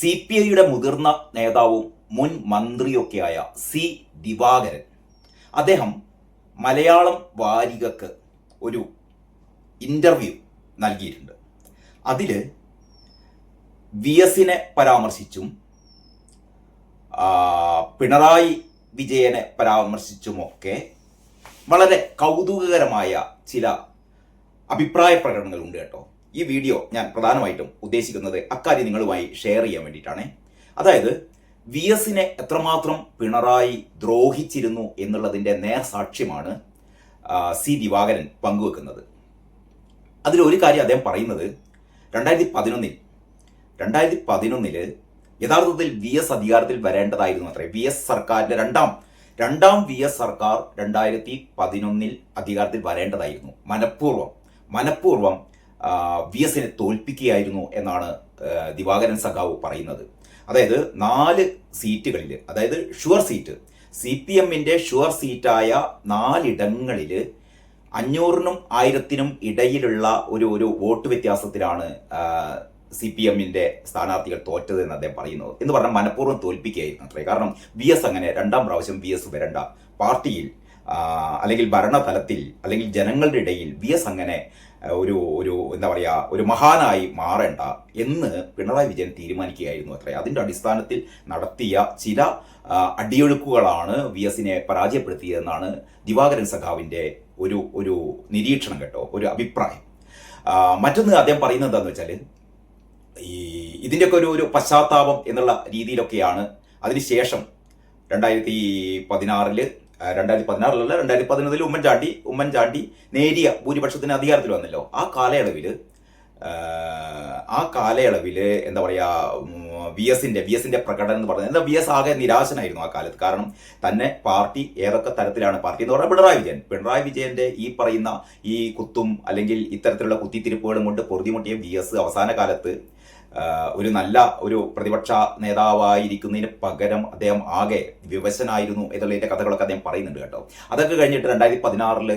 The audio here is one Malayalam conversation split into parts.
CPIയുടെ മുതിർന്ന നേതാവും മുൻ മന്ത്രിയൊക്കെയായ സി ദിവാകരൻ അദ്ദേഹം മലയാളം വാരികക്ക് ഒരു ഇൻ്റർവ്യൂ നൽകിയിട്ടുണ്ട്. അതിൽ വി എസിനെ പരാമർശിച്ചും പിണറായി വിജയനെ പരാമർശിച്ചുമൊക്കെ വളരെ കൗതുകകരമായ ചില അഭിപ്രായ പ്രകടനങ്ങളുണ്ട് കേട്ടോ. ഈ വീഡിയോ ഞാൻ പ്രധാനമായിട്ടും ഉദ്ദേശിക്കുന്നത് അക്കാര്യം നിങ്ങളുമായി ഷെയർ ചെയ്യാൻ വേണ്ടിയിട്ടാണ്. അതായത് വി എസിനെ എത്രമാത്രം പിണറായി ദ്രോഹിച്ചിരുന്നു എന്നുള്ളതിൻ്റെ നേർസാക്ഷ്യമാണ് സി ദിവാകരൻ പങ്കുവെക്കുന്നത്. അതിലൊരു കാര്യം അദ്ദേഹം പറയുന്നത് 2011 യഥാർത്ഥത്തിൽ വി എസ് അധികാരത്തിൽ വരേണ്ടതായിരുന്നു അത്രേ. വി എസ് സർക്കാരിൻ്റെ രണ്ടാം വി എസ് സർക്കാർ 2011 അധികാരത്തിൽ വരേണ്ടതായിരുന്നു. മനഃപൂർവ്വം വി എസിനെ തോൽപ്പിക്കുകയായിരുന്നു എന്നാണ് ദിവാകരൻ സഖാവ് പറയുന്നത്. അതായത് 4 സീറ്റുകളിൽ, അതായത് ഷുവർ സീറ്റ്, CPMന്റെ ഷുവർ സീറ്റായ 4 ഇടങ്ങളിൽ 500നും 1000നും ഇടയിലുള്ള ഒരു വോട്ട് വ്യത്യാസത്തിലാണ് CPMന്റെ സ്ഥാനാർത്ഥികൾ തോറ്റത് എന്ന് അദ്ദേഹം പറയുന്നത്. എന്ന് പറഞ്ഞാൽ മനഃപൂർവ്വം തോൽപ്പിക്കുകയായിരുന്നു അത്രേ. കാരണം വി എസ് അങ്ങനെ 2ാം പ്രാവശ്യം വി എസ് വരണ്ട, പാർട്ടിയിൽ അല്ലെങ്കിൽ ഭരണതലത്തിൽ അല്ലെങ്കിൽ ജനങ്ങളുടെ ഇടയിൽ വി എസ് അങ്ങനെ ഒരു മഹാനായി മാറേണ്ട എന്ന് പിണറായി വിജയൻ തീരുമാനിക്കുകയായിരുന്നു അത്രേ. അതിൻ്റെ അടിസ്ഥാനത്തിൽ നടത്തിയ ചില അടിയൊഴുക്കുകളാണ് വി എസിനെ പരാജയപ്പെടുത്തിയതെന്നാണ് ദിവാകരൻ സഖാവിൻ്റെ ഒരു നിരീക്ഷണം കേട്ടോ, ഒരു അഭിപ്രായം. മറ്റൊന്ന് അദ്ദേഹം പറയുന്നത് എന്താണെന്ന് വെച്ചാൽ, ഇതിൻ്റെയൊക്കെ ഒരു പശ്ചാത്താപം എന്നുള്ള രീതിയിലൊക്കെയാണ് അതിനുശേഷം 2011 ഉമ്മൻചാണ്ടി നേരിയ ഭൂരിപക്ഷത്തിന് അധികാരത്തിൽ വന്നല്ലോ. ആ കാലയളവിൽ എന്താ പറയുക, വി എസിന്റെ പ്രകടനം എന്ന് പറയുന്നത് എന്താ, വി എസ് ആകെ നിരാശനായിരുന്നു ആ കാലത്ത്. കാരണം തന്നെ പാർട്ടി ഏതൊക്കെ തരത്തിലാണ്, പാർട്ടി എന്ന് പറഞ്ഞാൽ പിണറായി വിജയന്റെ ഈ പറയുന്ന ഈ കുത്തും അല്ലെങ്കിൽ ഇത്തരത്തിലുള്ള കുത്തിത്തിരിപ്പുകളും കൊണ്ട് പൊറുതിമുട്ടിയ വി എസ് അവസാന കാലത്ത് ഒരു നല്ല പ്രതിപക്ഷ നേതാവായിരിക്കുന്നതിന് പകരം അദ്ദേഹം ആകെ വിവശനായിരുന്നു എന്നുള്ളതിൻ്റെ കഥകളൊക്കെ അദ്ദേഹം പറയുന്നുണ്ട് കേട്ടോ. അതൊക്കെ കഴിഞ്ഞിട്ട് 2016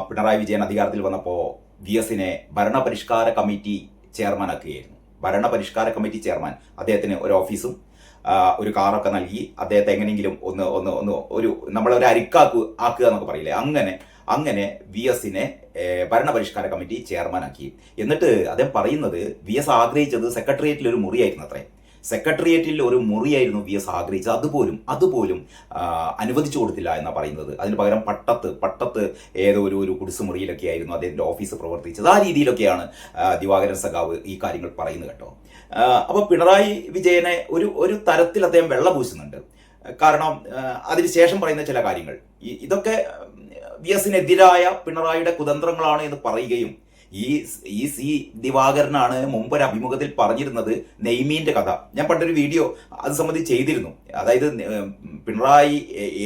പിണറായി വിജയൻ അധികാരത്തിൽ വന്നപ്പോൾ വി എസിനെ ഭരണപരിഷ്കാര കമ്മിറ്റി ചെയർമാനാക്കുകയായിരുന്നു. ഭരണപരിഷ്കാര കമ്മിറ്റി ചെയർമാൻ അദ്ദേഹത്തിന് ഒരു ഓഫീസും ഒരു കാറൊക്കെ നൽകി അദ്ദേഹത്തെ എങ്ങനെയെങ്കിലും നമ്മളൊരു ആക്കുക എന്നൊക്കെ പറയില്ലേ, അങ്ങനെ വി എസിനെ ഭരണപരിഷ്കാര കമ്മിറ്റി ചെയർമാനാക്കി. എന്നിട്ട് അദ്ദേഹം പറയുന്നത് വി എസ് ആഗ്രഹിച്ചത് സെക്രട്ടേറിയറ്റിൽ ഒരു മുറിയായിരുന്നു അത്രേ. സെക്രട്ടേറിയറ്റിൽ ഒരു മുറിയായിരുന്നു വി എസ് ആഗ്രഹിച്ചത്. അതുപോലും അനുവദിച്ചു കൊടുത്തില്ല എന്നാണ് പറയുന്നത്. അതിന് പകരം പട്ടത്ത് ഏതോ ഒരു കുടിസുമുറിയിലൊക്കെ ആയിരുന്നു അദ്ദേഹത്തിൻ്റെ ഓഫീസ് പ്രവർത്തിച്ചത്. ആ രീതിയിലൊക്കെയാണ് ദിവാകരൻ സഖാവ് ഈ കാര്യങ്ങൾ പറയുന്നത് കേട്ടോ. അപ്പോൾ പിണറായി വിജയനെ ഒരു തരത്തിൽ അദ്ദേഹം വെള്ളപൂശുന്നുണ്ട്. കാരണം അതിനുശേഷം പറയുന്ന ചില കാര്യങ്ങൾ ഇതൊക്കെ വി എസിനെതിരായ പിണറായിയുടെ കുതന്ത്രങ്ങളാണ് എന്ന് പറയുകയും, ഈ സി ദിവാകരനാണ് മുമ്പൊരു അഭിമുഖത്തിൽ പറഞ്ഞിരുന്നത് നെയ്മീൻ്റെ കഥ. ഞാൻ പണ്ടൊരു വീഡിയോ അത് സംബന്ധിച്ച് ചെയ്തിരുന്നു. അതായത് പിണറായി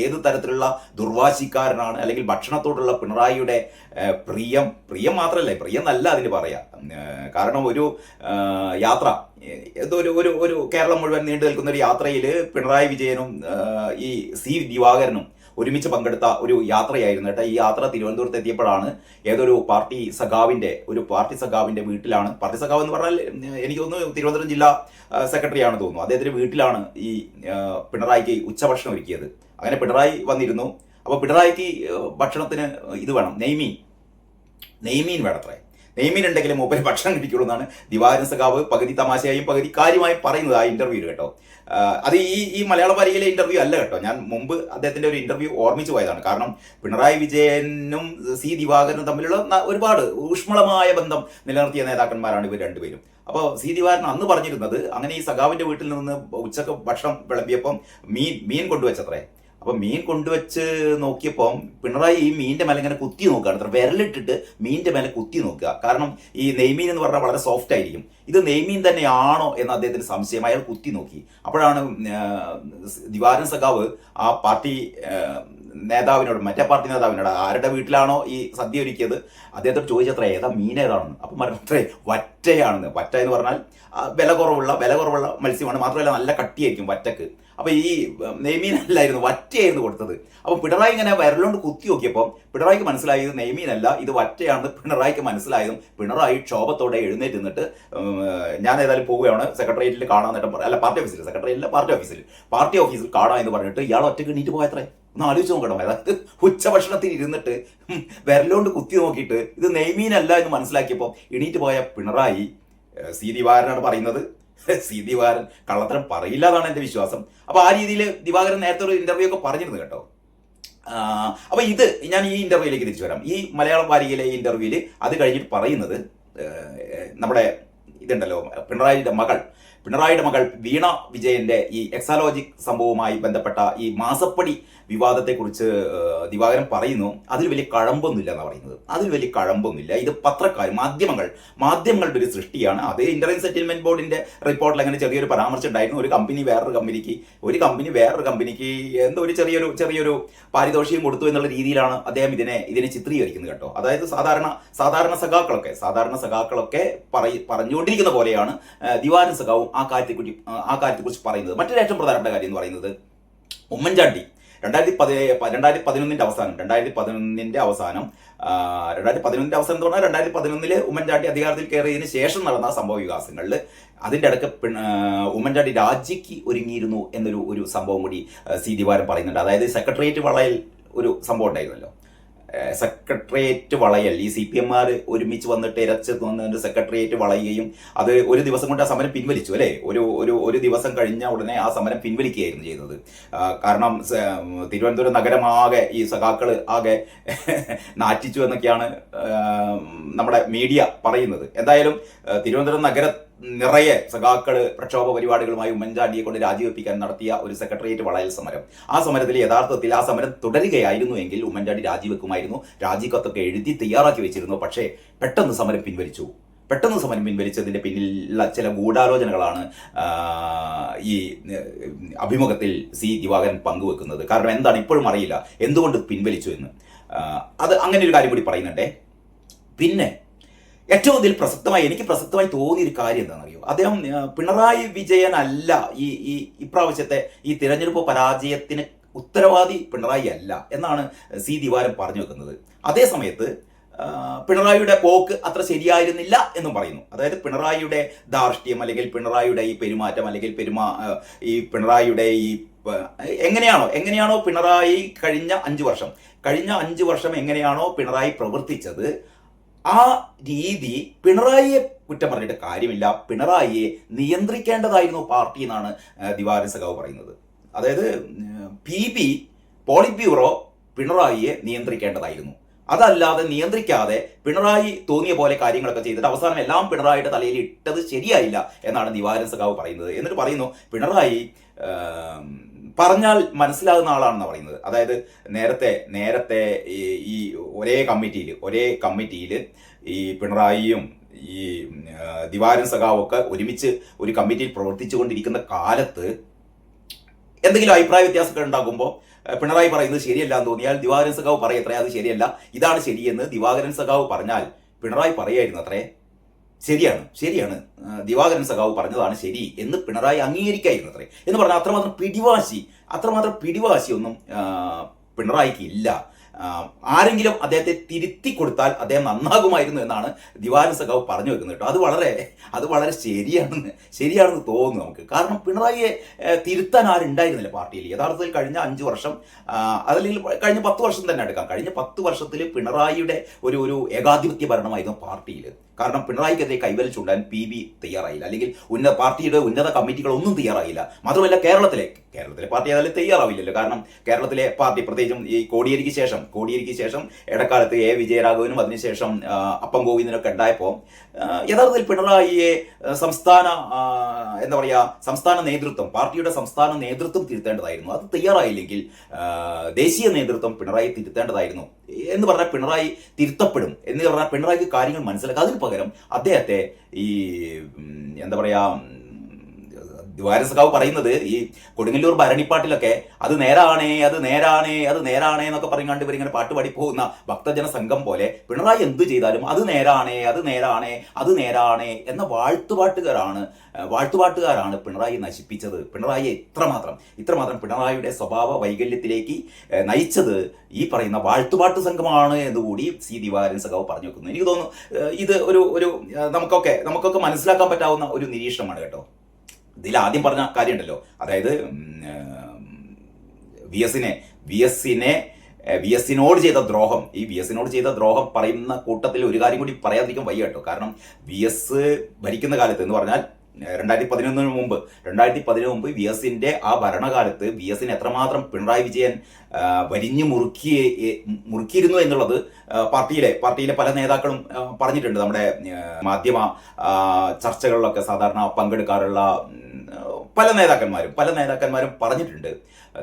ഏത് തരത്തിലുള്ള ദുർവാശിക്കാരനാണ്, അല്ലെങ്കിൽ ഭക്ഷണത്തോടുള്ള പിണറായിയുടെ പ്രിയം മാത്രമല്ല, പ്രിയം നല്ല അതിന് പറയാം. കാരണം ഒരു യാത്ര, ഏതോ ഒരു കേരളം മുഴുവൻ നീണ്ടു നിൽക്കുന്ന ഒരു യാത്രയിൽ പിണറായി വിജയനും ഈ സി ദിവാകരനും ഒരുമിച്ച് പങ്കെടുത്ത ഒരു യാത്രയായിരുന്നു കേട്ടോ. ഈ യാത്ര തിരുവനന്തപുരത്ത് എത്തിയപ്പോഴാണ് ഏതൊരു പാർട്ടി സഖാവിൻ്റെ വീട്ടിലാണ്, പാർട്ടി സഖാവ് എന്ന് പറഞ്ഞാൽ എനിക്ക് തോന്നുന്നു തിരുവനന്തപുരം ജില്ലാ സെക്രട്ടറി ആണ് തോന്നുന്നു, അദ്ദേഹത്തിൻ്റെ വീട്ടിലാണ് ഈ പിണറായിക്ക് ഉച്ചഭക്ഷണം ഒരുക്കിയത്. അങ്ങനെ പിണറായി വന്നിരുന്നു. അപ്പോൾ പിണറായിക്ക് ഭക്ഷണത്തിന് ഇത് വേണം, നെയ്മീൻ വേണത്രേ. നെയ്മീൻ ഉണ്ടെങ്കിലും മൂപ്പര് ഭക്ഷണം കഴിക്കുള്ളൂ എന്നാണ് ദിവാകരൻ സഖാവ് പകുതി തമാശയായും പകുതി കാര്യമായും പറയുന്നത് ആ ഇന്റർവ്യൂവിൽ കേട്ടോ. അത് ഈ മലയാള വാരികയിലെ ഇന്റർവ്യൂ അല്ല കേട്ടോ. ഞാൻ മുമ്പ് അദ്ദേഹത്തിന്റെ ഒരു ഇന്റർവ്യൂ ഓർമ്മിച്ചു പോയതാണ്. കാരണം പിണറായി വിജയനും സി ദിവാകരനും തമ്മിലുള്ള ഒരുപാട് ഊഷ്മളമായ ബന്ധം നിലനിർത്തിയ നേതാക്കന്മാരാണ് ഇവർ രണ്ടുപേരും. അപ്പോൾ സി ദിവാകരൻ അന്ന് പറഞ്ഞിരുന്നത്, അങ്ങനെ ഈ സഖാവിന്റെ വീട്ടിൽ നിന്ന് ഉച്ചക്ക് ഭക്ഷണം വിളമ്പിയപ്പം മീൻ കൊണ്ടുവച്ചത്രേ. അപ്പം മീൻ കൊണ്ടുവച്ച് നോക്കിയപ്പോൾ പിണറായി ഈ മീനിന്റെ മേലെ ഇങ്ങനെ കുത്തി നോക്കുകയാണ് അത്ര, വിരലിട്ടിട്ട് മീനിന്റെ മേലെ കുത്തി നോക്കുക. കാരണം ഈ നെയ്മീൻ എന്ന് പറഞ്ഞാൽ വളരെ സോഫ്റ്റ് ആയിരിക്കും. ഇത് നെയ്മീൻ തന്നെയാണോ എന്ന് അദ്ദേഹത്തിന് സംശയം. അയാൾ കുത്തി നോക്കി. അപ്പോഴാണ് ദിവാകരൻ സഖാവ് ആ പാർട്ടി മറ്റേ പാർട്ടി നേതാവിനോട് ആരുടെ വീട്ടിലാണോ ഈ സദ്യ ഒരുക്കിയത് അദ്ദേഹത്തോട് ചോദിച്ചത്ര ഏതാ മീൻ ഏതാണെന്ന്. അപ്പം പറഞ്ഞത്രേ വറ്റയാണെന്ന്. വറ്റ എന്ന് പറഞ്ഞാൽ വില കുറവുള്ള മത്സ്യമാണ്, മാത്രമല്ല നല്ല കട്ടിയായിരിക്കും വറ്റക്ക്. അപ്പോൾ ഈ നെയ്മീനല്ലായിരുന്നു, വറ്റയായിരുന്നു കൊടുത്തത്. അപ്പോൾ പിണറായി ഇങ്ങനെ വിരലുകൊണ്ട് കുത്തി നോക്കിയപ്പോൾ പിണറായിക്ക് മനസ്സിലായത് നെയ്മീനല്ല, ഇത് വറ്റയാണെന്ന് പിണറായിക്ക് മനസ്സിലായതും പിണറായി ക്ഷോഭത്തോടെ എഴുന്നേറ്റ് നിന്നിട്ട് ഞാൻ ഏതായാലും പോവുകയാണ് സെക്രട്ടേറിയറ്റിൽ കാണാൻ നേട്ടം അല്ല പാർട്ടി ഓഫീസിൽ കാണാം എന്ന് പറഞ്ഞിട്ട് ഇയാൾ ഒറ്റയ്ക്ക് എണീറ്റ് പോയത്രേ. ഒന്ന് ആലോചിച്ച് നോക്കണം. അതായത് ഉച്ചഭക്ഷണത്തിൽ ഇരുന്നിട്ട് വിരലോണ്ട് കുത്തി നോക്കിയിട്ട് ഇത് നെയ്മീനല്ല എന്ന് മനസ്സിലാക്കിയപ്പോൾ എണീറ്റ് പോയ പിണറായി സി ദിവാകരനാണ് പറയുന്നത്. സി ദിവാകരൻ കള്ളത്തരം പറയില്ല എന്നാണ് എൻ്റെ വിശ്വാസം. അപ്പോൾ ആ രീതിയിൽ ദിവാകരൻ നേരത്തെ ഒരു ഇന്റർവ്യൂ ഒക്കെ പറഞ്ഞിരുന്നു കേട്ടോ. അപ്പോൾ ഇത് ഞാൻ ഈ ഇന്റർവ്യൂയിലേക്ക് തിരിച്ചു വരാം. ഈ മലയാളം വാരികയിലെ ഈ ഇന്റർവ്യൂവിൽ അത് കഴിഞ്ഞിട്ട് പറയുന്നത് നമ്മുടെ ഇതുണ്ടല്ലോ പിണറായിയുടെ മകൾ വീണ വിജയന്റെ ഈ എക്സാലോജിക് സംഭവവുമായി ബന്ധപ്പെട്ട ഈ മാസപ്പടി വിവാദത്തെക്കുറിച്ച് ദിവാകരൻ പറയുന്നു. അതിൽ വലിയ കഴമ്പൊന്നുമില്ല എന്നാണ് പറയുന്നത്. അതിൽ വലിയ കഴമ്പൊന്നുമില്ല. ഇത് മാധ്യമങ്ങളുടെ ഒരു സൃഷ്ടിയാണ്. അത് ഇന്റർനെൽ സെറ്റിൽമെന്റ് ബോർഡിന്റെ റിപ്പോർട്ടിൽ അങ്ങനെ ചെറിയൊരു പരാമർശം ഉണ്ടായിരുന്നു. ഒരു കമ്പനി വേറൊരു കമ്പനിക്ക് എന്തോ ഒരു ചെറിയൊരു പാരിതോഷികം കൊടുത്തു എന്നുള്ള രീതിയിലാണ് അദ്ദേഹം ഇതിനെ ചിത്രീകരിക്കുന്നത് കേട്ടോ. അതായത് സാധാരണ സഖാക്കളൊക്കെ പറഞ്ഞുകൊണ്ടിരിക്കുന്ന പോലെയാണ് ദിവാകരൻ സഖാവും ആ കാര്യത്തെക്കുറിച്ച് പറയുന്നത്. മറ്റൊരു ഏറ്റവും പ്രധാനപ്പെട്ട കാര്യം എന്ന് പറയുന്നത് ഉമ്മൻചാണ്ടി 2011 അവസാനം എന്ന് പറഞ്ഞാൽ 2011 ഉമ്മൻചാണ്ടി അധികാരത്തിൽ കയറിയതിന് ശേഷം നടന്ന സംഭവ വികാസങ്ങളിൽ അതിൻ്റെ ഇടയ്ക്ക് ഉമ്മൻചാണ്ടി രാജിക്ക് ഒരുങ്ങിയിരുന്നു എന്നൊരു സംഭവം കൂടി സി ദിവാകരൻ പറയുന്നുണ്ട്. അതായത് സെക്രട്ടേറിയറ്റ് വളയിൽ ഒരു സംഭവം ഉണ്ടായിരുന്നല്ലോ. സെക്രട്ടേറിയറ്റ് വളയൽ ഈ CPM ഒരുമിച്ച് വന്നിട്ട് ഇരച്ച് വന്നിട്ട് സെക്രട്ടേറിയറ്റ് വളയുകയും അത് ഒരു ദിവസം കൊണ്ട് ആ സമരം പിൻവലിച്ചു അല്ലേ. ഒരു ദിവസം കഴിഞ്ഞ ഉടനെ ആ സമരം പിൻവലിക്കുകയായിരുന്നു ചെയ്തത്. കാരണം തിരുവനന്തപുരം നഗരമാകെ ഈ സഖാക്കൾ ആകെ നാറ്റിച്ചു എന്നൊക്കെയാണ് നമ്മുടെ മീഡിയ പറയുന്നത്. എന്തായാലും തിരുവനന്തപുരം നിറയെ സഖാക്കൾ പ്രക്ഷോഭ പരിപാടികളുമായി ഉമ്മൻചാണ്ടിയെ കൊണ്ട് രാജിവെപ്പിക്കാൻ നടത്തിയ ഒരു സെക്രട്ടേറിയറ്റ് വളയൽ സമരം. ആ സമരത്തിൽ യഥാർത്ഥത്തിൽ ആ സമരം തുടരുകയായിരുന്നു എങ്കിൽ ഉമ്മൻചാണ്ടി രാജിവെക്കുമായിരുന്നു. രാജിക്കത്തൊക്കെ എഴുതി തയ്യാറാക്കി വെച്ചിരുന്നു. പക്ഷേ പെട്ടെന്ന് സമരം പിൻവലിച്ചതിന്റെ പിന്നിലുള്ള ചില ഗൂഢാലോചനകളാണ് ഈ അഭിമുഖത്തിൽ സി ദിവാകരൻ പങ്കുവെക്കുന്നത്. കാരണം എന്താണ് ഇപ്പോഴും അറിയില്ല എന്തുകൊണ്ട് പിൻവലിച്ചു എന്ന്. അത് അങ്ങനെ ഒരു കാര്യം കൂടി പറയുന്നുണ്ടേ. പിന്നെ ഏറ്റവും ഇതിൽ എനിക്ക് പ്രസക്തമായി തോന്നിയൊരു കാര്യം എന്താണെന്നറിയോ, അദ്ദേഹം പിണറായി വിജയൻ അല്ല ഈ ഇപ്രാവശ്യത്തെ ഈ തിരഞ്ഞെടുപ്പ് പരാജയത്തിന് ഉത്തരവാദി പിണറായി അല്ല എന്നാണ് സി ദിവാകരൻ പറഞ്ഞു വെക്കുന്നത്. അതേ സമയത്ത് പിണറായിയുടെ പോക്ക് അത്ര ശരിയായിരുന്നില്ല എന്നും പറയുന്നു. അതായത് പിണറായിയുടെ ധാർഷ്ട്യം അല്ലെങ്കിൽ പിണറായിയുടെ ഈ പെരുമാറ്റം അല്ലെങ്കിൽ ഈ പിണറായിയുടെ ഈ എങ്ങനെയാണോ പിണറായി കഴിഞ്ഞ 5 വർഷം എങ്ങനെയാണോ പിണറായി പ്രവർത്തിച്ചത് ആ രീതി പിണറായിയെ കുറ്റം പറഞ്ഞിട്ട് കാര്യമില്ല. പിണറായിയെ നിയന്ത്രിക്കേണ്ടതായിരുന്നു പാർട്ടി എന്നാണ് ദിവാകരൻ സഖാവ് പറയുന്നത്. അതായത് PB പോളിറ്റ് ബ്യൂറോ പിണറായിയെ നിയന്ത്രിക്കേണ്ടതായിരുന്നു. അതല്ലാതെ നിയന്ത്രിക്കാതെ പിണറായി തോന്നിയ പോലെ കാര്യങ്ങളൊക്കെ ചെയ്തിട്ട് അവസാനം എല്ലാം പിണറായിയുടെ തലയിൽ ഇട്ടത് ശരിയായില്ല എന്നാണ് ദിവാകരൻ സഖാവ് പറയുന്നത്. എന്നിട്ട് പറയുന്നു പിണറായി പറഞ്ഞാൽ മനസ്സിലാകുന്ന ആളാണെന്ന് പറയുന്നത്. അതായത് നേരത്തെ ഈ ഒരേ കമ്മിറ്റിയിൽ ഈ പിണറായിയും ഈ ദിവാകരൻ സഖാവൊക്കെ ഒരുമിച്ച് ഒരു കമ്മിറ്റിയിൽ പ്രവർത്തിച്ചു കൊണ്ടിരിക്കുന്ന കാലത്ത് എന്തെങ്കിലും അഭിപ്രായ വ്യത്യാസങ്ങൾ ഉണ്ടാകുമ്പോൾ പിണറായി പറയുന്നത് ശരിയല്ല എന്ന് തോന്നിയാൽ ദിവാകരൻ സഖാവ് പറയത്രേ അത് ശരിയല്ല, ഇതാണ് ശരിയെന്ന് ദിവാകരൻ സഖാവ് പറഞ്ഞാൽ പിണറായി പറയായിരുന്നു അത്രേ ശരിയാണ് ദിവാകരൻ സഖാവ് പറഞ്ഞതാണ് ശരി എന്ന് പിണറായി അംഗീകരിക്കായിരുന്നു അത്രേ. എന്ന് പറഞ്ഞാൽ അത്രമാത്രം പിടിവാശിയൊന്നും പിണറായിക്ക് ഇല്ല. ആരെങ്കിലും അദ്ദേഹത്തെ തിരുത്തി കൊടുത്താൽ അദ്ദേഹം നന്നാകുമായിരുന്നു എന്നാണ് ദിവാകരൻ സഖാവ് പറഞ്ഞു വെക്കുന്നത് കേട്ടോ. അത് വളരെ ശരിയാണെന്ന് തോന്നുന്നു നമുക്ക്. കാരണം പിണറായിയെ തിരുത്താൻ ആരുണ്ടായിരുന്നില്ല പാർട്ടിയിൽ. യഥാർത്ഥത്തിൽ കഴിഞ്ഞ 5 വർഷം അതല്ലെങ്കിൽ കഴിഞ്ഞ 10 വർഷം തന്നെ എടുക്കാം. കഴിഞ്ഞ 10 വർഷത്തിൽ പിണറായിയുടെ ഒരു ഏകാധിപത്യ ഭരണമായിരുന്നു പാർട്ടിയിൽ. കാരണം പിണറായിക്കെതിരെ കൈവൽ ചൂണ്ടാൻ PB തയ്യാറായില്ല, അല്ലെങ്കിൽ പാർട്ടിയുടെ ഉന്നത കമ്മിറ്റികളൊന്നും തയ്യാറായില്ല. മാത്രമല്ല കേരളത്തിലെ പാർട്ടി ഏതായാലും തയ്യാറാവില്ലല്ലോ. കാരണം കേരളത്തിലെ പാർട്ടി പ്രത്യേകിച്ചും ഈ കോടിയേരിക്ക് ശേഷം ഇടക്കാലത്ത് A വിജയരാഘവനും അതിനുശേഷം അപ്പം ഗോവിന്ദനൊക്കെ ഉണ്ടായപ്പോൾ യഥാർത്ഥത്തിൽ പിണറായിയെ സംസ്ഥാന നേതൃത്വം, പാർട്ടിയുടെ സംസ്ഥാന നേതൃത്വം തിരുത്തേണ്ടതായിരുന്നു. അത് തയ്യാറായില്ലെങ്കിൽ ദേശീയ നേതൃത്വം പിണറായി തിരുത്തേണ്ടതായിരുന്നു. എന്ന് പറഞ്ഞാൽ പിണറായി തിരുത്തപ്പെടും എന്ന് പറഞ്ഞാൽ പിണറായിക്ക് കാര്യങ്ങൾ മനസ്സിലാക്കുക. അതിന് പകരം അദ്ദേഹത്തെ ഈ ദിവാകരൻ സഖാവ് പറയുന്നത് ഈ കൊടുങ്ങല്ലൂർ ഭരണിപ്പാട്ടിലൊക്കെ അത് നേരാണേ അത് നേരാണേ അത് നേരാണേ എന്നൊക്കെ പറഞ്ഞുകൊണ്ട് ഇവരിങ്ങനെ പാട്ട് പാടി പോകുന്ന ഭക്തജന സംഘം പോലെ പിണറായി എന്ത് ചെയ്താലും അത് നേരാണേ അത് നേരാണേ അത് നേരാണേ എന്ന വാഴ്ത്തുപാട്ടുകാരാണ് പിണറായി നശിപ്പിച്ചത്. പിണറായി ഇത്രമാത്രം പിണറായിയുടെ സ്വഭാവ വൈകല്യത്തിലേക്ക് നയിച്ചത് ഈ പറയുന്ന വാഴ്ത്തുപാട്ട് സംഘമാണ് എന്നുകൂടി സി ദിവാകരൻ സഖാവ് പറഞ്ഞു വെക്കുന്നു. എനിക്ക് തോന്നുന്നു ഇത് ഒരു നമുക്കൊക്കെ മനസ്സിലാക്കാൻ പറ്റാവുന്ന ഒരു നിരീക്ഷണമാണ് കേട്ടോ. ഇതിൽ ആദ്യം പറഞ്ഞ കാര്യമുണ്ടല്ലോ, അതായത് വി എസിനോട് ചെയ്ത ദ്രോഹം പറയുന്ന കൂട്ടത്തിൽ ഒരു കാര്യം കൂടി പറയാതിരിക്കും വയ്യ കേട്ടോ. കാരണം വി എസ് ഭരിക്കുന്ന കാലത്ത് എന്ന് പറഞ്ഞാൽ 2011 മുമ്പ് വി എസിന്റെ ആ ഭരണകാലത്ത് വി എസിന് എത്രമാത്രം പിണറായി വിജയൻ വരിഞ്ഞു മുറുക്കിയിരുന്നു എന്നുള്ളത് പാർട്ടിയിലെ പല നേതാക്കളും പറഞ്ഞിട്ടുണ്ട്. നമ്മുടെ മാധ്യമ ചർച്ചകളിലൊക്കെ സാധാരണ പങ്കെടുക്കാറുള്ള പല നേതാക്കന്മാരും പറഞ്ഞിട്ടുണ്ട്.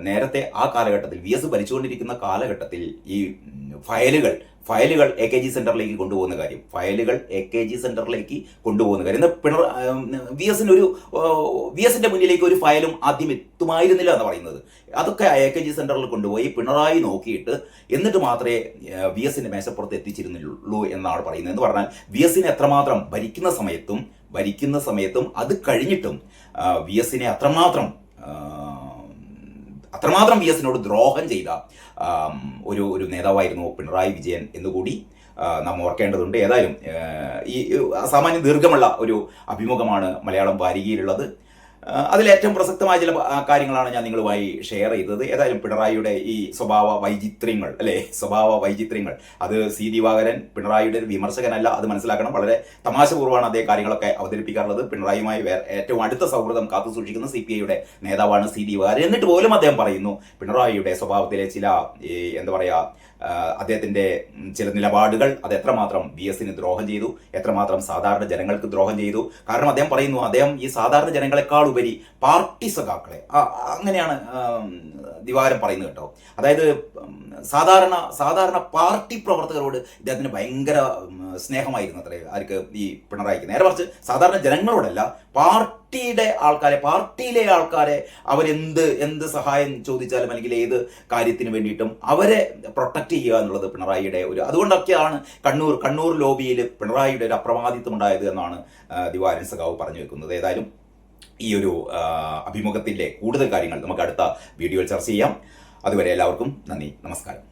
നേരത്തെ ആ കാലഘട്ടത്തിൽ വി എസ് ഭരിച്ചുകൊണ്ടിരിക്കുന്ന കാലഘട്ടത്തിൽ ഈ ഫയലുകൾ AKG സെന്ററിലേക്ക് കൊണ്ടുപോകുന്ന കാര്യം ഇന്ന് വി എസിന്റെ മുന്നിലേക്ക് ഒരു ഫയലും ആദ്യം എത്തുമായിരുന്നില്ല എന്ന് പറയുന്നത്. അതൊക്കെ AKG സെന്ററിൽ കൊണ്ടുപോയി പിണറായി നോക്കിയിട്ട് എന്നിട്ട് മാത്രമേ വി എസിന്റെ മേശപ്പുറത്ത് എത്തിച്ചിരുന്നുള്ളൂ എന്നാണ് പറയുന്നത്. എന്ന് പറഞ്ഞാൽ വി എസിനെ എത്രമാത്രം ഭരിക്കുന്ന സമയത്തും അത് കഴിഞ്ഞിട്ടും വി എസിനെ അത്രമാത്രം വി എസിനോട് ദ്രോഹം ചെയ്ത ഒരു നേതാവായിരുന്നു പിണറായി വിജയൻ എന്നുകൂടി നാം ഓർക്കേണ്ടതുണ്ട്. ഏതായാലും ഈ സാമാന്യം ദീർഘമുള്ള ഒരു അഭിമുഖമാണ് മലയാളം വാരികയിലുള്ളത്. അതിലേറ്റവും പ്രസക്തമായ ചില കാര്യങ്ങളാണ് ഞാൻ നിങ്ങളുമായി ഷെയർ ചെയ്തത്. ഏതായാലും പിണറായിയുടെ ഈ സ്വഭാവ വൈചിത്ര്യങ്ങൾ അത് സി ദിവാകരൻ പിണറായിയുടെ ഒരു വിമർശകനല്ല, അത് മനസ്സിലാക്കണം. വളരെ തമാശപൂർവ്വമാണ് അതേ കാര്യങ്ങളൊക്കെ അവതരിപ്പിക്കാറുള്ളത്. പിണറായിയുമായി ഏറ്റവും അടുത്ത സൗഹൃദം കാത്തു സൂക്ഷിക്കുന്ന CPI-യുടെ നേതാവാണ് സി ദിവാകരൻ. എന്നിട്ട് പോലും അദ്ദേഹം പറയുന്നു പിണറായിയുടെ സ്വഭാവത്തിലെ ചില അദ്ദേഹത്തിന്റെ ചില നിലപാടുകൾ അത് എത്രമാത്രം വി എസിന് ദ്രോഹം ചെയ്തു, എത്രമാത്രം സാധാരണ ജനങ്ങൾക്ക് ദ്രോഹം ചെയ്തു. കാരണം അദ്ദേഹം പറയുന്നു, അദ്ദേഹം ഈ സാധാരണ ജനങ്ങളെക്കാൾ ഉപരി പാർട്ടി സഖാക്കളെ, അങ്ങനെയാണ് ദിവാകരൻ പറയുന്നത് കേട്ടോ. അതായത് സാധാരണ പാർട്ടി പ്രവർത്തകരോട് ഇദ്ദേഹത്തിന് ഭയങ്കര സ്നേഹമായിരുന്നു അത്രേ ആർക്ക്, ഈ പിണറായിക്ക്. നേരെ മറിച്ച് സാധാരണ ജനങ്ങളോടല്ല, പാർട്ടിയിലെ ആൾക്കാരെ അവരെന്ത് സഹായം ചോദിച്ചാലും അല്ലെങ്കിൽ ഏത് കാര്യത്തിന് വേണ്ടിയിട്ടും അവരെ പ്രൊട്ടക്ട് ചെയ്യുക എന്നുള്ളത് പിണറായിയുടെ അതുകൊണ്ടൊക്കെയാണ് കണ്ണൂർ ലോബിയിൽ പിണറായിയുടെ ഒരു അപ്രമാദിത്വം ഉണ്ടായത് എന്നാണ് ദിവാകരൻ സഖാവ് പറഞ്ഞു വെക്കുന്നത്. ഏതായാലും ഈ ഒരു അഭിമുഖത്തിൻ്റെ കൂടുതൽ കാര്യങ്ങൾ നമുക്ക് അടുത്ത വീഡിയോയിൽ ചർച്ച ചെയ്യാം. അതുവരെ എല്ലാവർക്കും നന്ദി, നമസ്കാരം.